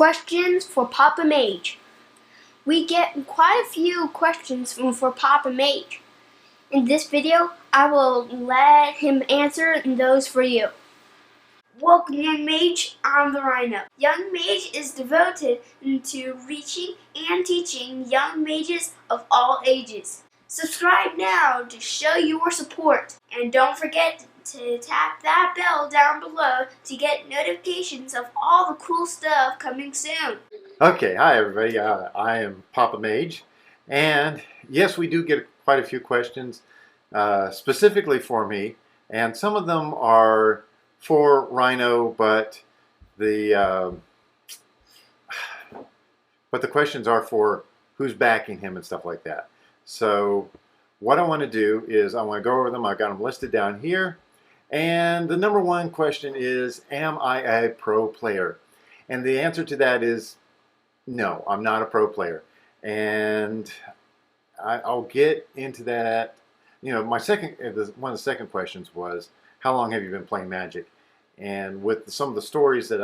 Questions for Papa Mage. We get quite a few questions for Papa Mage. In this video, I will let him answer those for you. Welcome, Young Mage. I'm the Rhino. Young Mage is devoted to reaching and teaching young mages of all ages. Subscribe now to show your support. And don't forget to tap that bell down below to get notifications of all the cool stuff coming soon. Okay, hi everybody. I am Papa Mage, and yes, we do get quite a few questions specifically for me, and some of them are for Rhino, but the questions are for who's backing him and stuff like that. So what I want to do is I want to go over them. I got them listed down here, and the number one question is, am I a pro player? And the answer to that is no, I'm not a pro player, and I'll get into that. You know, one of the second questions was, how long have you been playing Magic? And with some of the stories that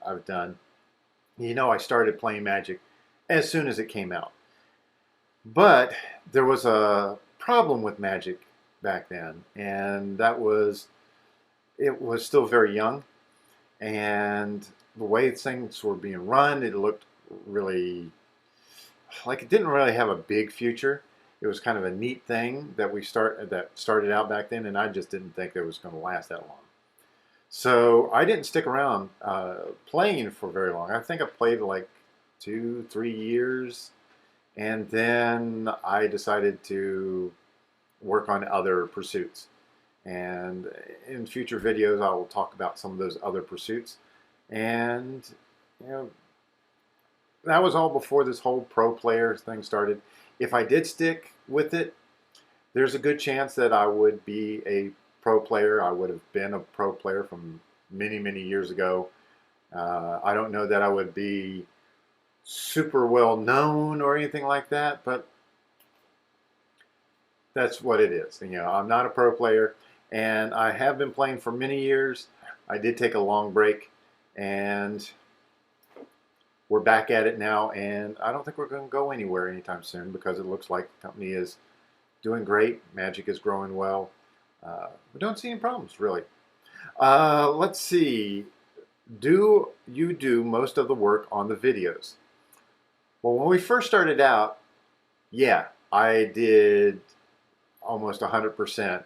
I've done, you know, I started playing Magic as soon as it came out. But there was a problem with Magic back then, and that was it was still very young, and the way things were being run, it looked really like it didn't really have a big future. It was kind of a neat thing that started out back then, and I just didn't think it was going to last that long. So I didn't stick around playing for very long. I think I played like 2-3 years, and then I decided to work on other pursuits. And in future videos, I will talk about some of those other pursuits. And you know, that was all before this whole pro player thing started. If I did stick with it, there's a good chance that I would be a pro player. I would have been a pro player from many, many years ago. I don't know that I would be super well known or anything like that, but that's what it is. You know, I'm not a pro player, and I have been playing for many years. I did take a long break, and we're back at it now, and I don't think we're going to go anywhere anytime soon because it looks like the company is doing great. Magic is growing well. We don't see any problems, really. Let's see. Do you do most of the work on the videos? Well, when we first started out, yeah, I did almost 100%.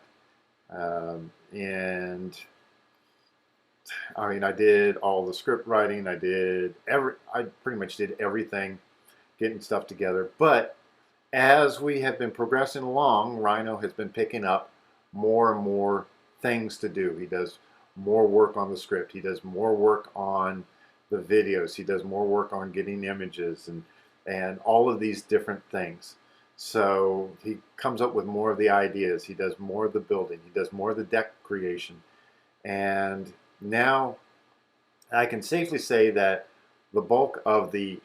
And I mean, I did all the script writing. I pretty much did everything, getting stuff together. But as we have been progressing along, Rhino has been picking up more and more things to do. He does more work on the script. He does more work on the videos. He does more work on getting images and all of these different things. So he comes up with more of the ideas. He does more of the building. He does more of the deck creation. And now I can safely say that the bulk of the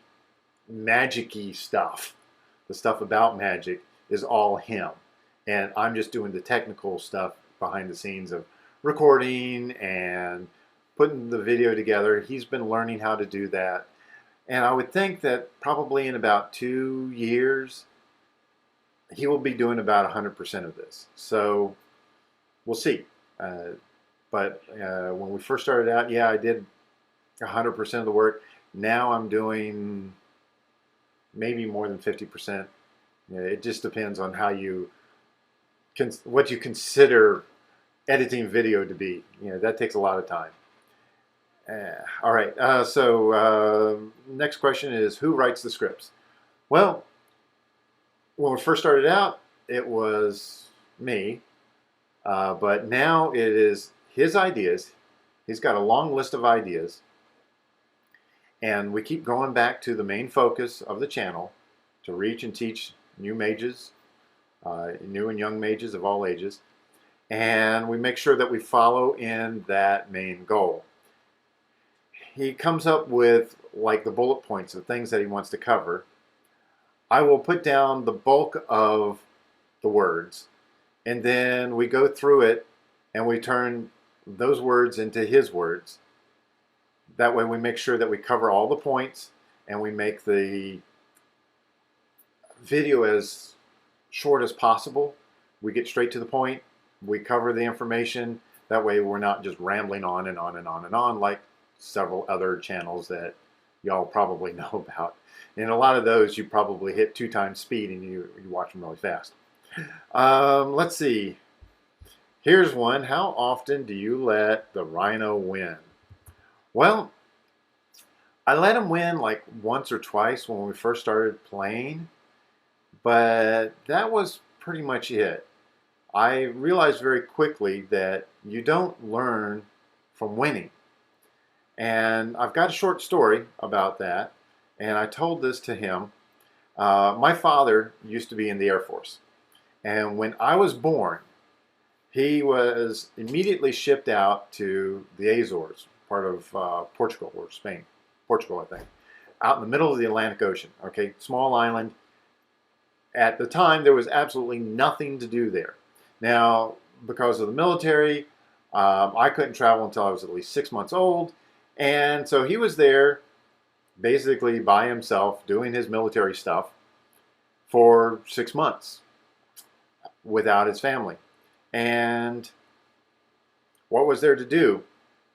magic-y stuff, the stuff about Magic, is all him. And I'm just doing the technical stuff behind the scenes of recording and putting the video together. He's been learning how to do that. And I would think that probably in about 2 years, he will be doing about 100% of this. So we'll see. But when we first started out, yeah, I did 100% of the work. Now I'm doing maybe more than 50%. It just depends on how what you consider editing video to be. You know, that takes a lot of time. All right. So next question is, who writes the scripts? Well, when we first started out, it was me. But now it is his ideas. He's got a long list of ideas. And we keep going back to the main focus of the channel to reach and teach new mages, new and young mages of all ages. And we make sure that we follow in that main goal. He comes up with like the bullet points of things that he wants to cover. I will put down the bulk of the words, and then we go through it and we turn those words into his words. That way we make sure that we cover all the points and we make the video as short as possible. We get straight to the point. We cover the information. That way we're not just rambling on and on and on and on like several other channels that y'all probably know about. And a lot of those you probably hit 2 times speed and you watch them really fast. Let's see. Here's one. How often do you let the Rhino win? Well, I let him win like once or twice when we first started playing, but that was pretty much it. I realized very quickly that you don't learn from winning. And I've got a short story about that, and I told this to him. My father used to be in the Air Force, and when I was born, he was immediately shipped out to the Azores, part of Portugal or Spain. Portugal, I think, out in the middle of the Atlantic Ocean. Okay, small island. At the time, there was absolutely nothing to do there. Now, because of the military, I couldn't travel until I was at least 6 months old, and so he was there basically by himself doing his military stuff for 6 months without his family. And what was there to do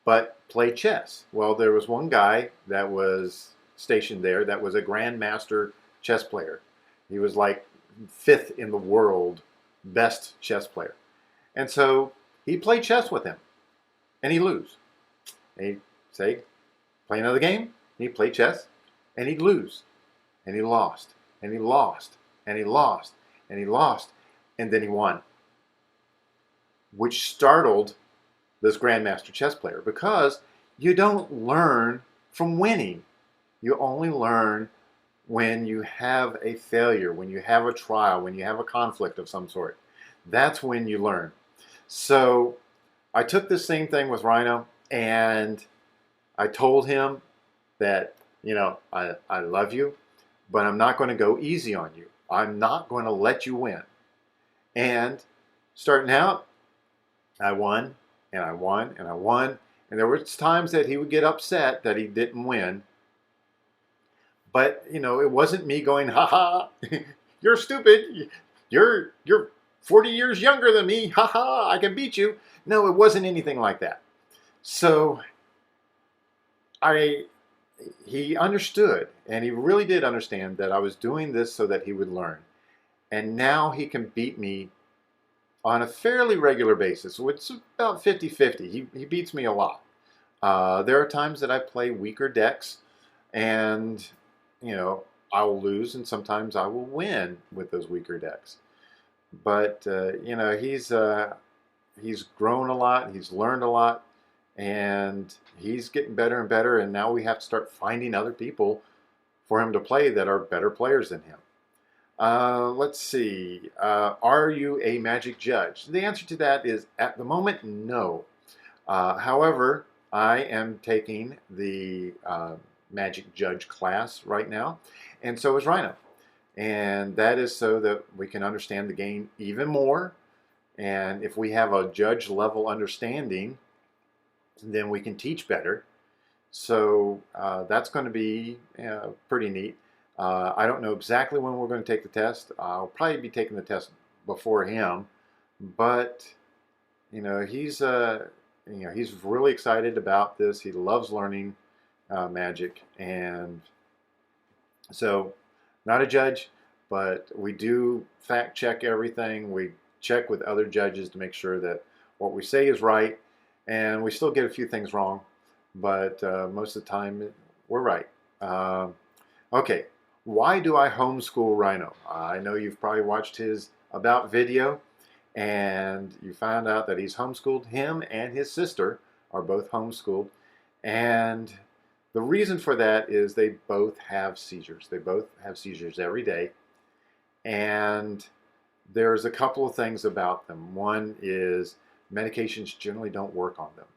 but play chess? Well, there was one guy that was stationed there that was a grandmaster chess player. He was like 5th in the world best chess player. And so he played chess with him and he'd lose. And he'd say, play another game. He'd play chess and he'd lose. And he lost. And he lost. And he lost. And he lost. And then he won. Which startled this grandmaster chess player, because you don't learn from winning. You only learn when you have a failure, when you have a trial, when you have a conflict of some sort. That's when you learn. So I took this same thing with Rhino, and I told him that, you know, I love you, but I'm not going to go easy on you. I'm not going to let you win. And starting out, I won, and I won, and I won. And there were times that he would get upset that he didn't win. But, you know, it wasn't me going, ha ha, you're stupid. You're 40 years younger than me. Ha ha, I can beat you. No, it wasn't anything like that. So he understood, and he really did understand that I was doing this so that he would learn. And now he can beat me on a fairly regular basis. So it's about 50-50. He beats me a lot. There are times that I play weaker decks, and, you know, I will lose, and sometimes I will win with those weaker decks. But, you know, he's grown a lot. He's learned a lot. And he's getting better and better. And now we have to start finding other people for him to play that are better players than him. Let's see. Are you a Magic judge? The answer to that is, at the moment, no. However, I am taking the Magic Judge class right now, and so is Rhino. And that is so that we can understand the game even more. And if we have a judge level understanding, then we can teach better. So that's going to be pretty neat. I don't know exactly when we're going to take the test. I'll probably be taking the test before him, but you know, he's really excited about this. He loves learning Magic, and so not a judge, but we do fact check everything. We check with other judges to make sure that what we say is right, and we still get a few things wrong, but most of the time we're right. Okay. Why do I homeschool Rhino? I know you've probably watched his About video, and you found out that he's homeschooled. Him and his sister are both homeschooled, and the reason for that is they both have seizures. They both have seizures every day, and there's a couple of things about them. One is medications generally don't work on them.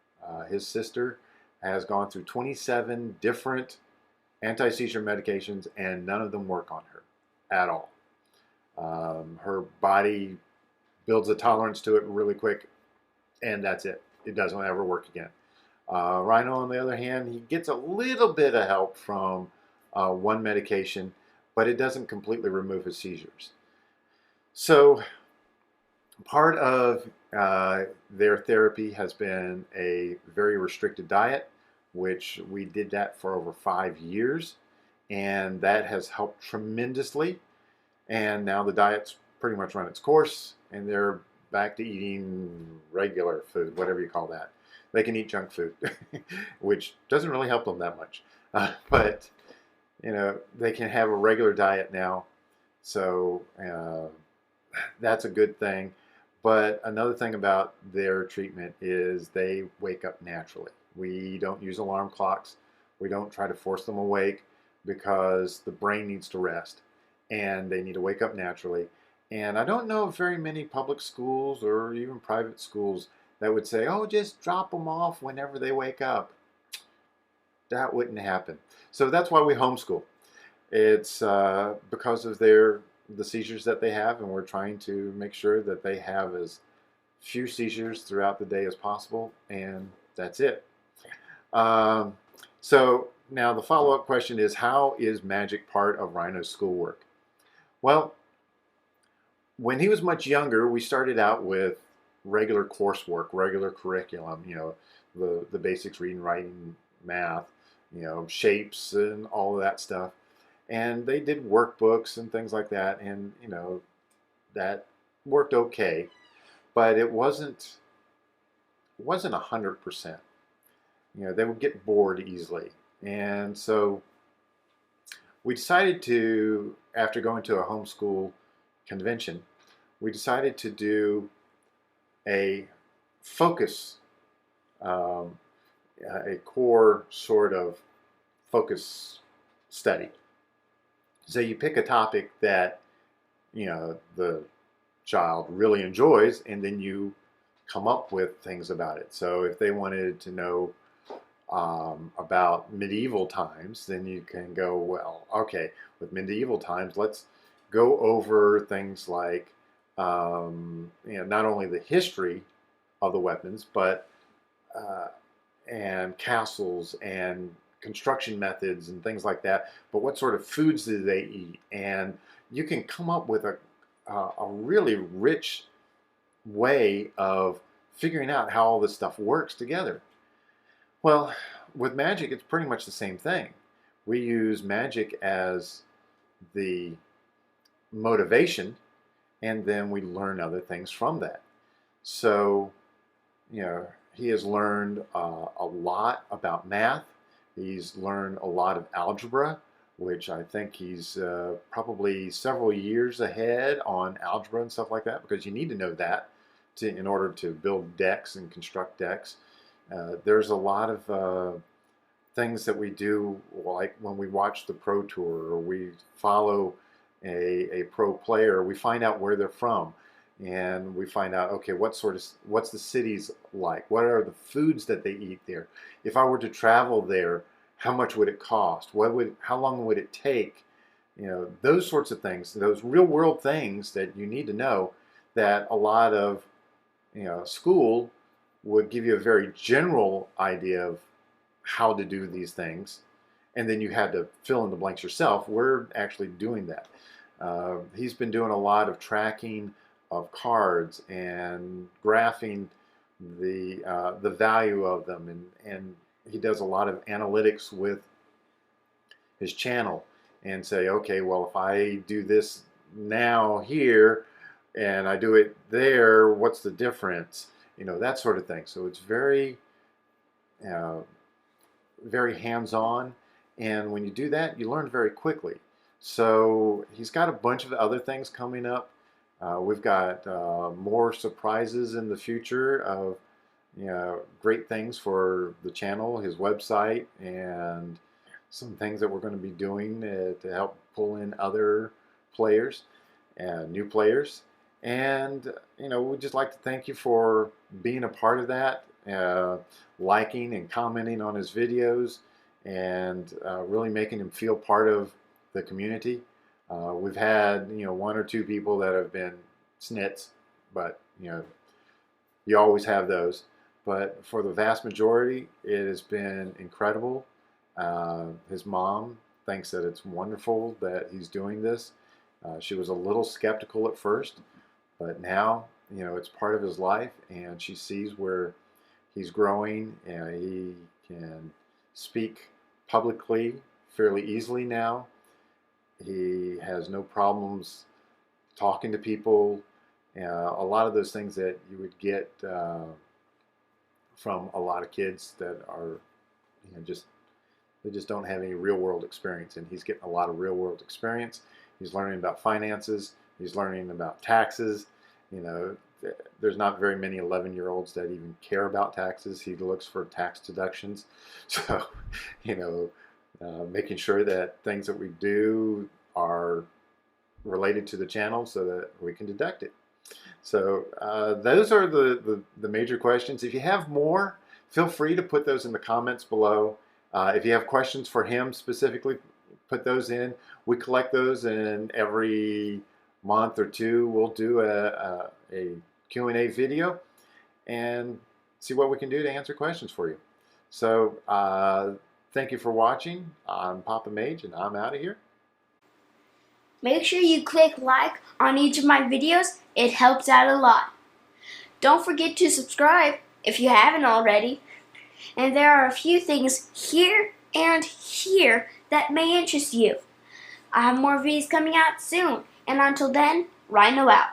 His sister has gone through 27 different anti-seizure medications, and none of them work on her at all. Her body builds a tolerance to it really quick, and that's it. It doesn't ever work again. Rhino, on the other hand, he gets a little bit of help from one medication, but it doesn't completely remove his seizures. So part of their therapy has been a very restricted diet, which we did that for over 5 years, and that has helped tremendously. And now the diet's pretty much run its course, and they're back to eating regular food, whatever you call that. They can eat junk food, which doesn't really help them that much. But, they can have a regular diet now. So that's a good thing. But another thing about their treatment is they wake up naturally. We don't use alarm clocks. We don't try to force them awake because the brain needs to rest and they need to wake up naturally. And I don't know of very many public schools or even private schools that would say, oh, just drop them off whenever they wake up. That wouldn't happen. So that's why we homeschool. It's because of the seizures that they have, and we're trying to make sure that they have as few seizures throughout the day as possible, and that's it. So now the follow-up question is, how is magic part of Rhino's schoolwork? Well, when he was much younger, we started out with regular coursework, regular curriculum, the basics, reading, writing, math, shapes and all of that stuff. And they did workbooks and things like that, and that worked okay, but it wasn't 100%. They would get bored easily, and so we decided to, after going to a homeschool convention, we decided to do a focus, a core sort of focus study. So you pick a topic that the child really enjoys, and then you come up with things about it. So if they wanted to know about medieval times, then you can go, well, okay, with medieval times, let's go over things like not only the history of the weapons, but and castles and construction methods and things like that, but what sort of foods do they eat? And you can come up with a really rich way of figuring out how all this stuff works together. Well, with magic, it's pretty much the same thing. We use magic as the motivation, and then we learn other things from that. So, he has learned a lot about math. He's learned a lot of algebra, which I think he's probably several years ahead on algebra and stuff like that, because you need to know that in order to build decks and construct decks. There's a lot of things that we do, like when we watch the Pro Tour or we follow a pro player, we find out where they're from. And we find out, okay, what's the cities like? What are the foods that they eat there? If I were to travel there, how much would it cost? How long would it take? Those sorts of things, those real world things that you need to know, that a lot of school would give you a very general idea of how to do these things, and then you had to fill in the blanks yourself. We're actually doing that. He's been doing a lot of tracking of cards and graphing the value of them, and he does a lot of analytics with his channel and say, okay, well, if I do this now here and I do it there, what's the difference? That sort of thing. So it's very very hands-on, and when you do that, you learn very quickly. So he's got a bunch of other things coming up. We've got more surprises in the future of great things for the channel, his website, and some things that we're going to be doing to help pull in other players and new players. And we'd just like to thank you for being a part of that, liking and commenting on his videos, and really making him feel part of the community. We've had one or two people that have been snits, but you always have those. but for the vast majority, it has been incredible. His mom thinks that it's wonderful that he's doing this. She was a little skeptical at first, but now, you know, it's part of his life, and she sees where he's growing, and he can speak publicly fairly easily now. He has no problems talking to people. A lot of those things that you would get from a lot of kids that are, you know, they just don't have any real world experience, and he's getting a lot of real world experience. He's learning about finances. He's learning about taxes. You know, there's not very many 11-year-olds that even care about taxes. He looks for tax deductions. So, you know, making sure that things that we do are related to the channel so that we can deduct it. So those are the major questions. If you have more, feel free to put those in the comments below. If you have questions for him specifically, put those in. We collect those, and every month or two we'll do a Q&A video and see what we can do to answer questions for you. So thank you for watching. I'm Papa Mage, and I'm out of here. Make sure you click like on each of my videos. It helps out a lot. Don't forget to subscribe if you haven't already. And there are a few things here and here that may interest you. I have more videos coming out soon. And until then, Rhino out.